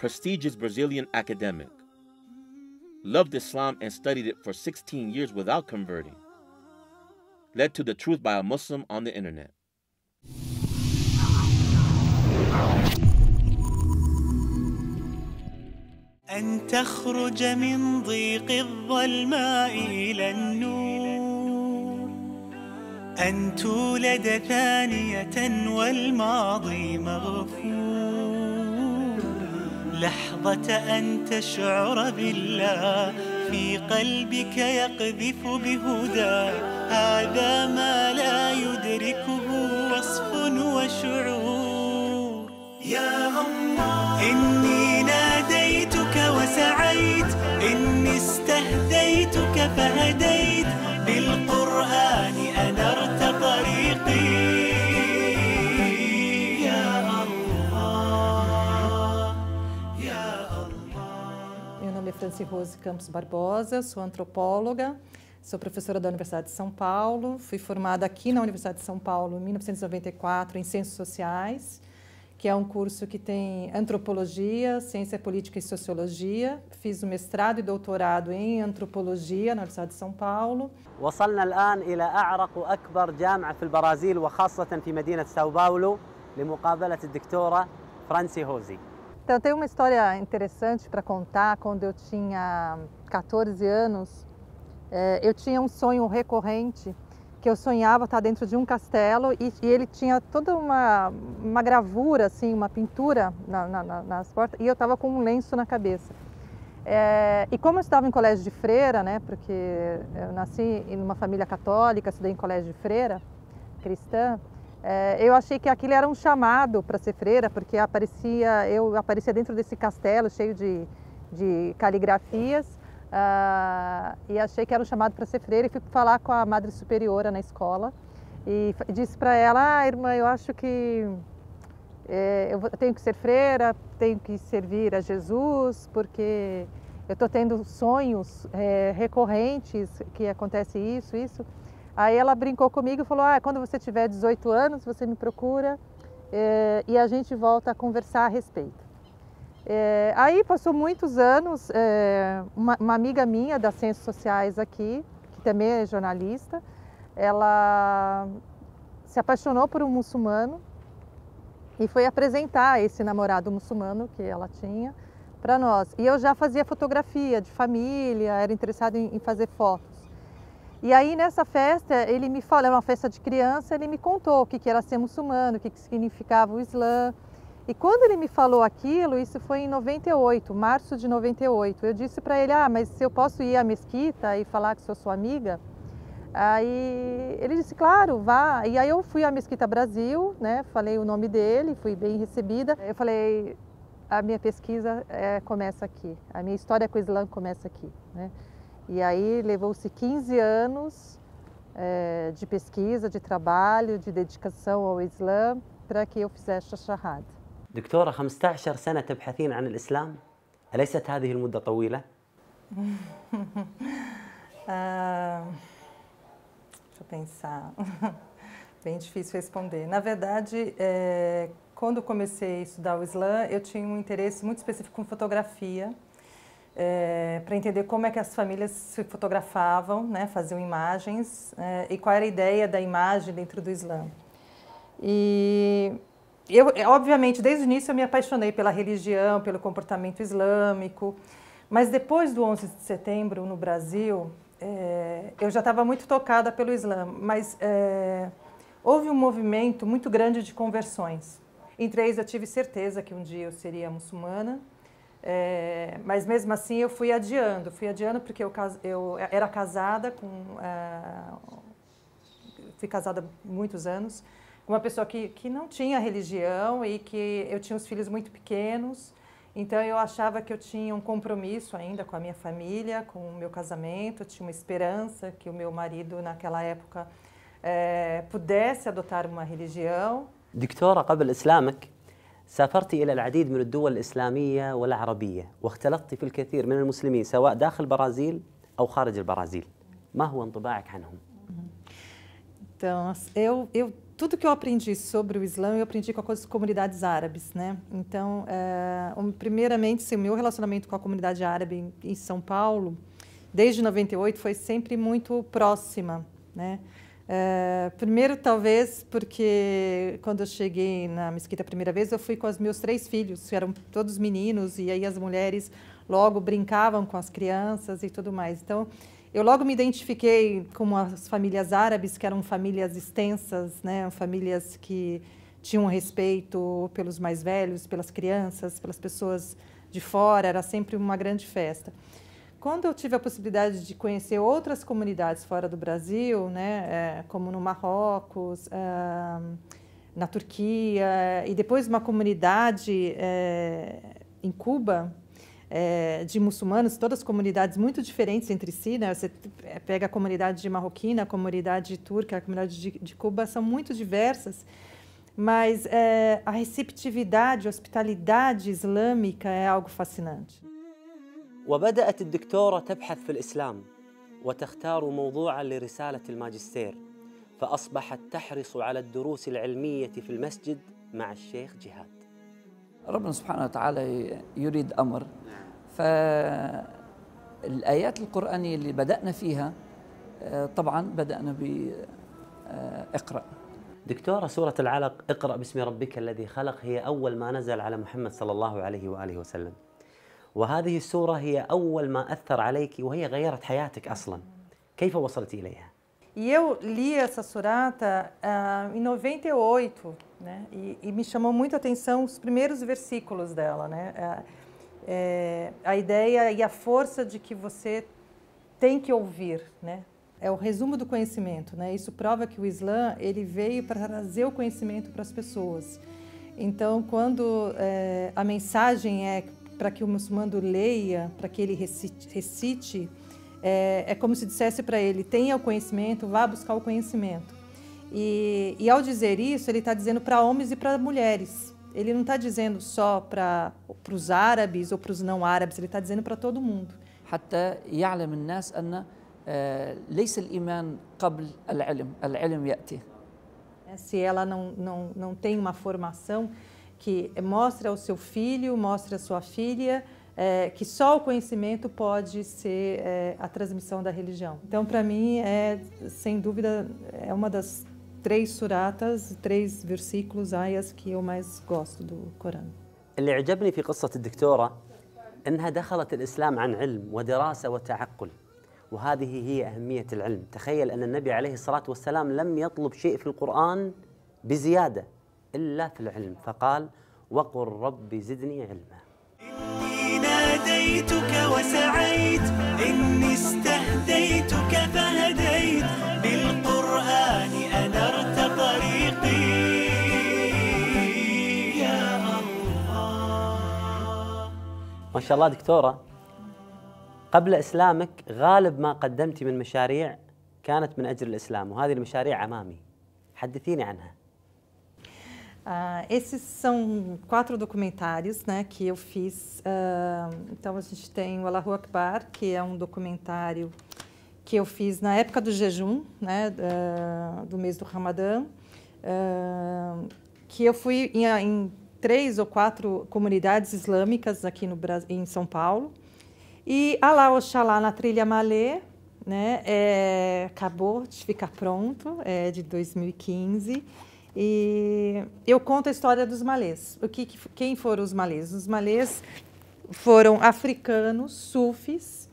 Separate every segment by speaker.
Speaker 1: prestigious Brazilian academic. Loved Islam and studied it for 16 years without converting. Led to the truth by a Muslim on the internet.
Speaker 2: أن تخرج من ضيق الظلماء إلى النور، أن تولد ثانية والماضي مغفور، لحظة أن تشعر بالله في قلبك يقذف بهدى، هذا ما لا يدركه وصف وشعور. يا الله إني ناديتك وسعيت، إني استهديتك فهديت، بالقرآن أنرت طريقي. يا الله يا الله.
Speaker 3: Meu nome é Franci Rose Campos Barbosa, sou antropóloga, sou professora da Universidade de São Paulo, fui formada aqui na Universidade de São Paulo em 1994 em Ciências Sociais, que é um curso que tem antropologia, ciência política e sociologia. Fiz o mestrado e doutorado em antropologia na Universidade de São Paulo.
Speaker 4: وصلنا الآن إلى أعرق وأكبر جامعة في البرازيل وخاصة في مدينة ساو باولو لمقابلة الدكتورة فرانسي هوزي.
Speaker 3: Então, tem uma história interessante para contar. Quando eu tinha 14 anos, eu tinha um sonho recorrente, que eu sonhava estar dentro de um castelo e ele tinha toda uma gravura, assim, uma pintura nas portas, e eu estava com um lenço na cabeça. E como eu estava em colégio de freira, né, porque eu nasci em uma família católica, estudei em colégio de freira, cristã, eu achei que aquilo era um chamado para ser freira, porque eu aparecia dentro desse castelo cheio de caligrafias, e achei que era um chamado para ser freira, e fui falar com a madre superiora na escola e disse para ela: irmã, eu acho que eu tenho que ser freira, tenho que servir a Jesus, porque eu estou tendo sonhos recorrentes que acontece isso. Aí ela brincou comigo e falou: quando você tiver 18 anos, você me procura e a gente volta a conversar a respeito. Aí passou muitos anos, uma amiga minha das Ciências Sociais aqui, que também é jornalista, ela se apaixonou por um muçulmano e foi apresentar esse namorado muçulmano que ela tinha para nós. E eu já fazia fotografia de família, era interessada em fazer fotos. E aí nessa festa, ele me falou, era uma festa de criança, ele me contou o que era ser muçulmano, o que significava o Islã. E quando ele me falou aquilo, isso foi em 98, março de 98, eu disse para ele: mas se eu posso ir à mesquita e falar que sou sua amiga? Aí ele disse: claro, vá. E aí eu fui à Mesquita Brasil, né, falei o nome dele, fui bem recebida. Eu falei: a minha pesquisa começa aqui, a minha história com o Islã começa aqui, né? E aí levou-se 15 anos de pesquisa, de trabalho, de dedicação ao Islã para que eu fizesse a shahada.
Speaker 4: دكتورة 15 سنة تبحثين عن الإسلام، أليست هذه المدة طويلة؟
Speaker 3: Deixa eu pensar. Bem difícil responder. Na verdade, quando eu comecei a estudar o Islã, eu tinha um interesse muito específico com fotografia, para entender como é que as famílias se fotografavam, né, faziam imagens, e qual era a ideia da imagem dentro do Islã. E eu, obviamente, desde o início eu me apaixonei pela religião, pelo comportamento islâmico, mas depois do 11 de setembro no Brasil, eu já estava muito tocada pelo Islã, mas houve um movimento muito grande de conversões. Em 3 eu tive certeza que um dia eu seria muçulmana, mas mesmo assim eu fui adiando porque eu era casada fui casada há muitos anos, com uma pessoa que não tinha religião e que eu tinha os filhos muito pequenos, então eu achava que eu tinha um compromisso ainda com a minha família, com o meu casamento, eu tinha uma esperança que o meu marido naquela época pudesse adotar uma religião.
Speaker 4: دكتورة، قبل إسلامك سافرت إلى العديد من الدول الإسلامية والعربية واختلطت في الكثير من المسلمين سواء داخل البرازيل أو خارج البرازيل. ما هو انطباعك عنهم؟
Speaker 3: Então, eu tudo que eu aprendi sobre o Islã, eu aprendi com as comunidades árabes, né? Então, primeiramente, o meu relacionamento com a comunidade árabe em São Paulo, desde 98, foi sempre muito próxima, né? Primeiro, talvez, porque quando eu cheguei na mesquita a primeira vez, eu fui com os meus 3 filhos, que eram todos meninos, e aí as mulheres logo brincavam com as crianças e tudo mais. Então, eu logo me identifiquei com as famílias árabes, que eram famílias extensas, né? Famílias que tinham respeito pelos mais velhos, pelas crianças, pelas pessoas de fora, era sempre uma grande festa. Quando eu tive a possibilidade de conhecer outras comunidades fora do Brasil, né, como no Marrocos, na Turquia, e depois uma comunidade em Cuba, de muçulmanos, todas comunidades muito diferentes entre si, né? Você pega a comunidade marroquina, a comunidade turca, a comunidade de Cuba, são muito diversas, mas a receptividade, a hospitalidade islâmica é algo fascinante.
Speaker 4: وبدأت الدكتورة تبحث في الإسلام وتختار موضوعا لرسالة الماجستير، فأصبحت تحرص على الدروس العلمية في المسجد مع الشيخ جهاد.
Speaker 5: ربنا سبحانه وتعالى يريد أمر، فالآيات القرآنية اللي بدأنا فيها طبعا بدأنا بإقرأ.
Speaker 4: دكتورة، سورة العلق اقرأ باسم ربك الذي خلق هي أول ما نزل على محمد صلى الله عليه وآله وسلم، وهذه السورة هي أول ما أثر عليك وهي غيرت حياتك أصلا. كيف وصلت إليها؟
Speaker 3: E eu li essa surata em 98, né? E me chamou muito a atenção os primeiros versículos dela, né? A ideia e a força de que você tem que ouvir, né? É o resumo do conhecimento, né? Isso prova que o Islã ele veio para trazer o conhecimento para as pessoas. Então, quando a mensagem é para que o muçulmano leia, para que ele recite, é como se dissesse para ele, tenha o conhecimento, vá buscar o conhecimento. E ao dizer isso, ele está dizendo para homens e para mulheres. Ele não está dizendo só para os árabes ou para os não árabes, ele está dizendo para todo mundo.
Speaker 5: حتى يعلم الناس أن ليس الإيمان قبل العلم، العلم يأتي.
Speaker 3: Se ela não tem uma formação que mostre ao seu filho, mostre à sua filha, que só o conhecimento pode ser a transmissão da religião. Então, para mim, sem dúvida, é uma das 3 suratas, 3 versículos, ayas que eu mais gosto do Corão.
Speaker 4: اللي عجبني في قصة الدكتورة أنها دخلت الإسلام عن علم ودراسة وتعقل، وهذه هي أهمية العلم. تخيل أن النبي عليه الصلاة والسلام لم يطلب شيء في القرآن بزيادة إلا في العلم، فقال وقل رب زدني علما.
Speaker 2: إني ناديتك وسعيت، إني استهديتك فهديت، بالقرآن أنرت طريقي يا الله.
Speaker 4: ما شاء الله دكتورة، قبل إسلامك غالب ما قدمتي من مشاريع كانت من أجل الإسلام، وهذه المشاريع أمامي، حدثيني عنها.
Speaker 3: Esses são 4 documentários, né, que eu fiz. Então, a gente tem o Allahu Akbar, que é um documentário que eu fiz na época do jejum, né, do mês do Ramadã, que eu fui em 3 ou 4 comunidades islâmicas aqui no Brasil, em São Paulo. E Alá Oxalá na Trilha Malê, né, acabou de ficar pronto, é de 2015. E eu conto a história dos malês. Quem foram os malês? Os malês foram africanos, sufis,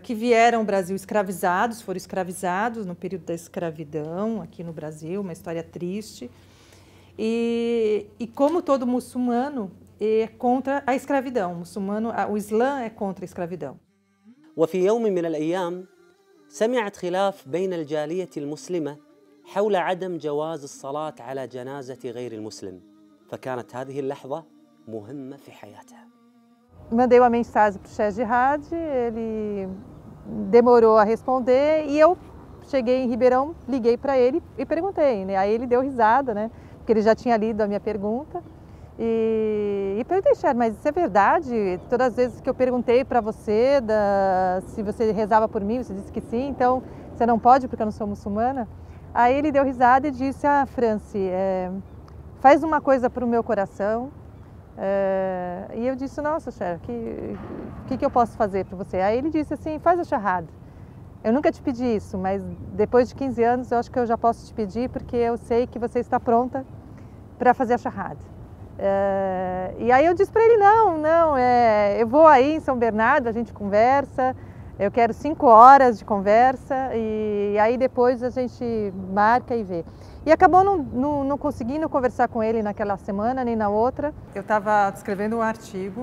Speaker 3: que vieram ao Brasil escravizados, foram escravizados no período da escravidão aqui no Brasil, uma história triste. E como todo muçulmano, é contra a escravidão. O Islã é contra a escravidão.
Speaker 4: وفي يوم من الأيام سمعت خلاف بين الجالية المسلمة حول عدم جواز الصلاة على جنازة غير المسلم، فكانت هذه اللحظة مهمة في حياتها.
Speaker 3: Mandei uma mensagem para o Sheikh Jihad, ele demorou a responder e eu cheguei em Ribeirão, liguei para ele e perguntei, né? Aí ele deu risada, né? Porque ele já tinha lido a minha pergunta. E perguntei, Sheikh, mas isso é verdade? Todas as vezes que eu perguntei para você se você rezava por mim, você disse que sim, então você não pode porque eu não sou muçulmana? Aí ele deu risada e disse: ah, Franci, faz uma coisa para o meu coração. E eu disse: nossa, Cher, que eu posso fazer para você? Aí ele disse assim: faz a shahada. Eu nunca te pedi isso, mas depois de 15 anos eu acho que eu já posso te pedir, porque eu sei que você está pronta para fazer a shahada. E aí eu disse para ele: não, eu vou aí em São Bernardo, a gente conversa, eu quero 5 horas de conversa e aí depois a gente marca e vê. E acabou não conseguindo conversar com ele naquela semana nem na outra. Eu estava escrevendo um artigo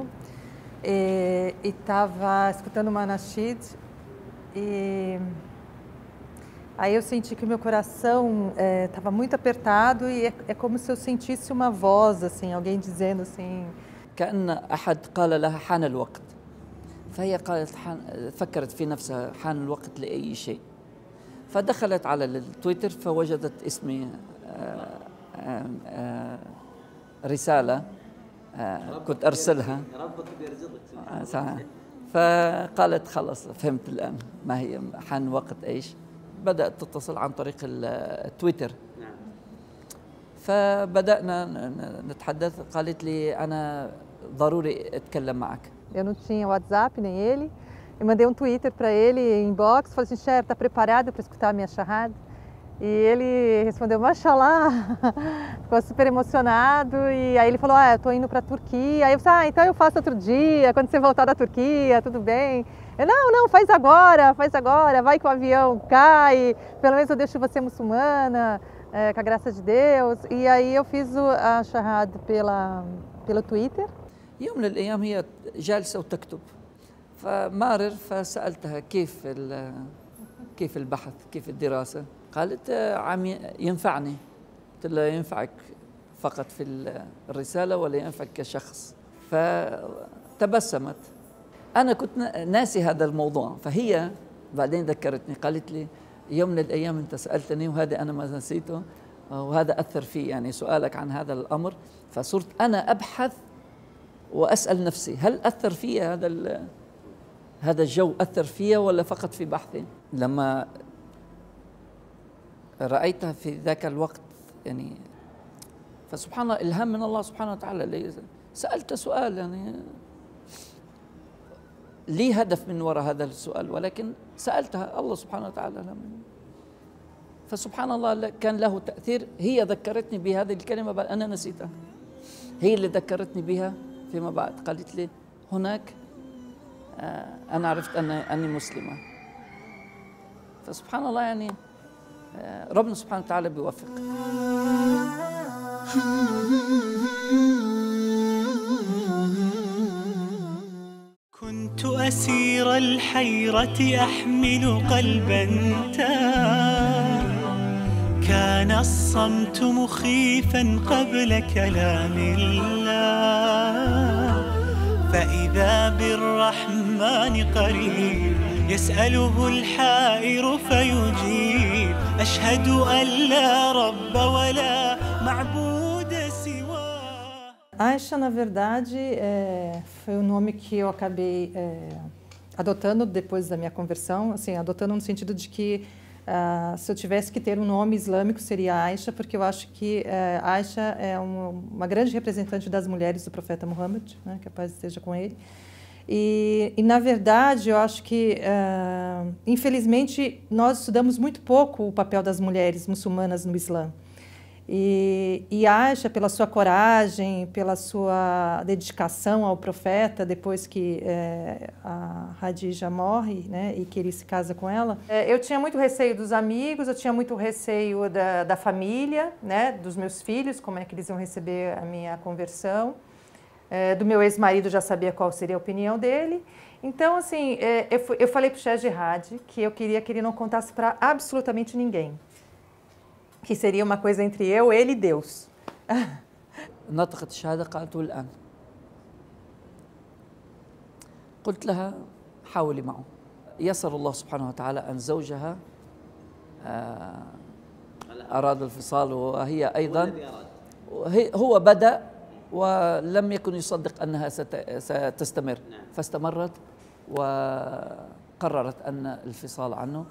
Speaker 3: e estava escutando uma nasheed e aí eu senti que o meu coração estava muito apertado e é como se eu sentisse uma voz, assim, alguém dizendo assim...
Speaker 5: كأن أحد قال لها حان الوقت فهي قالت فكرت في نفسها حان الوقت لأي شيء فدخلت على التويتر فوجدت اسمي رسالة كنت أرسلها
Speaker 4: ربك بيرزقك
Speaker 5: فقالت خلاص فهمت الآن ما هي حان وقت إيش. بدأت تتصل عن طريق التويتر. فبدأنا نتحدث. قالت لي أنا ضروري أتكلم معك.
Speaker 3: Eu não tinha WhatsApp nem ele. Eu mandei um Twitter para ele, inbox, falei assim: Cher, está preparado para escutar a minha shahada? E ele respondeu: Mashallah, ficou super emocionado. E aí ele falou: eu estou indo para a Turquia. Aí eu falei: então eu faço outro dia, quando você voltar da Turquia, tudo bem. Eu: não, faz agora, vai que o avião cai, pelo menos eu deixo você muçulmana, com a graça de Deus. E aí eu fiz a shahada pelo Twitter.
Speaker 5: يوم من الأيام هي جالسة وتكتب فمارر فسألتها كيف البحث كيف الدراسة. قالت عم ينفعني. قلت لها: ينفعك فقط في الرسالة ولا ينفعك كشخص؟ فتبسمت. أنا كنت ناسي هذا الموضوع فهي بعدين ذكرتني. قالت لي: يوم من الأيام أنت سألتني وهذا أنا ما نسيته وهذا أثر في يعني سؤالك عن هذا الأمر. فصرت أنا أبحث وأسأل نفسي هل أثر في هذا الجو أثر فيها ولا فقط في بحثي. لما رأيتها في ذاك الوقت يعني فسبحان الله إلهام من الله سبحانه وتعالى. سألت سؤال يعني لي هدف من وراء هذا السؤال ولكن سألتها الله سبحانه وتعالى. فسبحان الله كان له تأثير. هي ذكرتني بهذه الكلمة بعد أنا نسيتها. هي اللي ذكرتني بها فيما بعد. قالت لي: هناك أنا عرفت أني مسلمة. فسبحان الله يعني ربنا سبحانه وتعالى بيوفق.
Speaker 2: كنت أسير الحيرة أحمل قلبا تاه كان الصمت مخيفا قبل كلام الله فإذا بالرحمن قريب يسأله الحائر فيجيب أشهد أن لا رب ولا معبود سواه.
Speaker 3: Aisha, na verdade, foi o nome que eu acabei adotando depois da minha conversão, assim, adotando no sentido de que se eu tivesse que ter um nome islâmico seria Aisha, porque eu acho que Aisha é uma grande representante das mulheres do profeta Muhammad, né, que a paz esteja com ele. E na verdade, eu acho que, infelizmente, nós estudamos muito pouco o papel das mulheres muçulmanas no Islã. E Aisha, pela sua coragem, pela sua dedicação ao profeta, depois que a Khadija morre, né, e que ele se casa com ela, eu tinha muito receio dos amigos, eu tinha muito receio da família, né, dos meus filhos, como é que eles iam receber a minha conversão. Do meu ex-marido, já sabia qual seria a opinião dele. Então, assim, eu falei para o Sheikh Jihad que eu queria que ele não contasse para absolutamente ninguém. Que seria uma coisa entre eu, ele e Deus.
Speaker 5: نطقت الشهادة قالت: والآن؟ قلت لها: حاولي معه. يسر الله سبحانه وتعالى أن زوجها أراد الفصال وهي أيضا هو بدأ ولم يكن يصدق أنها ستستمر فاستمرت وقررت أن الفصال عنه.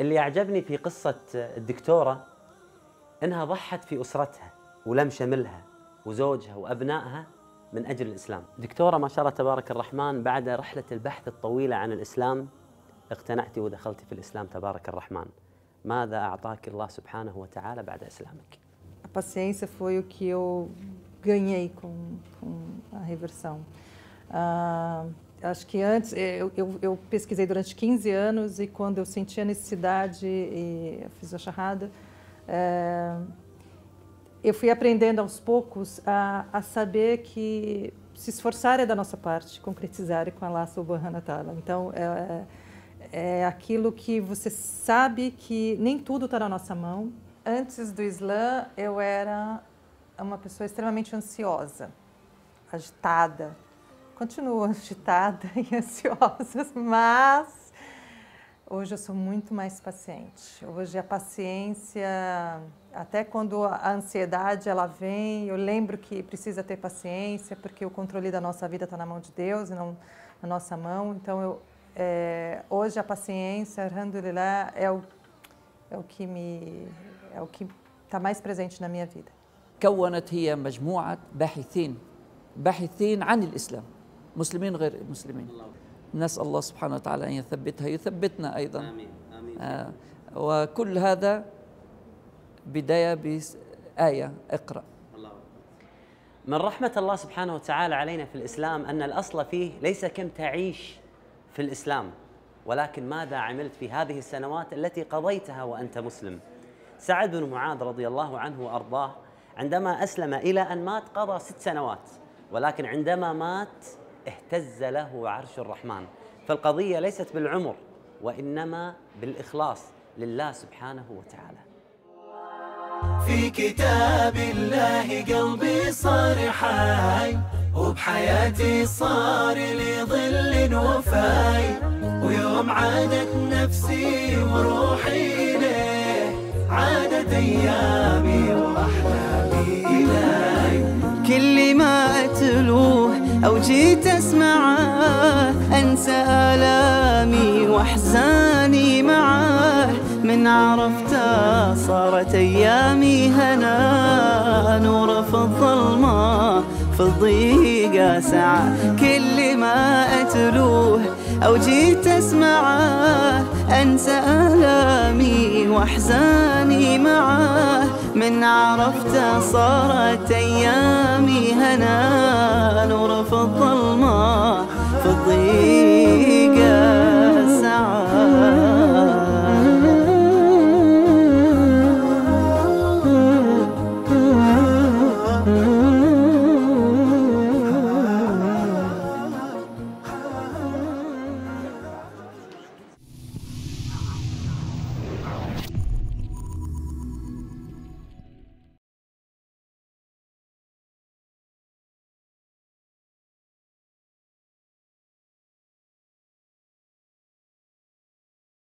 Speaker 4: اللي أعجبني في قصة الدكتورة أنها ضحت في أسرتها ولم شملها وزوجها وأبنائها من أجل الإسلام. دكتورة ما شاء الله تبارك الرحمن، بعد رحلة البحث الطويلة عن الإسلام اقتنعتي ودخلتي في الإسلام تبارك الرحمن. ماذا أعطاك الله سبحانه وتعالى بعد إسلامك؟
Speaker 3: A paciência foi o que eu ganhei com a reversão. Acho que antes, eu pesquisei durante 15 anos e quando eu senti a necessidade e fiz a shahada, eu fui aprendendo aos poucos a saber que se esforçar é da nossa parte, concretizar é com Allah subhanahu wa ta'ala. Então, é aquilo que você sabe que nem tudo está na nossa mão. Antes do Islã, eu era uma pessoa extremamente ansiosa, agitada. Continuo agitada e ansiosa, mas hoje eu sou muito mais paciente. Hoje a paciência, até quando a ansiedade ela vem, eu lembro que precisa ter paciência, porque o controle da nossa vida está na mão de Deus e não na nossa mão. Então, hoje a paciência, alhamdulillah, é o que está mais presente na minha vida.
Speaker 5: كونت هي مجموعة باحثين عن الإسلام، مسلمين غير مسلمين. نسأل الله سبحانه وتعالى أن يثبتها، يثبتنا أيضا. آمين. آمين. وكل هذا بداية بآية اقرأ.
Speaker 4: من رحمة الله سبحانه وتعالى علينا في الإسلام أن الأصل فيه ليس كم تعيش في الإسلام، ولكن ماذا عملت في هذه السنوات التي قضيتها وأنت مسلم. سعد بن معاذ رضي الله عنه وأرضاه عندما أسلم إلى أن مات قضى 6 سنوات، ولكن عندما مات اهتز له عرش الرحمن. فالقضية ليست بالعمر وإنما بالإخلاص لله سبحانه وتعالى.
Speaker 2: في كتاب الله قلبي صار حي، وبحياتي صار لي ظل وفاي، ويوم عادت نفسي وروحي إليه عادت أيامي وأحلامي إليه. كل ما أتلوه أو جيت أسمعه أنسى آلامي وأحزاني معاه، من عرفته صارت أيامي هنا، نور في الظلمة في الضيقة سعى. كل ما أتلوه أو جيت أسمعه أنسى آلامي وأحزاني معاه، من عرفته صارت أيامي هنا، نور في الظلمة في الضيق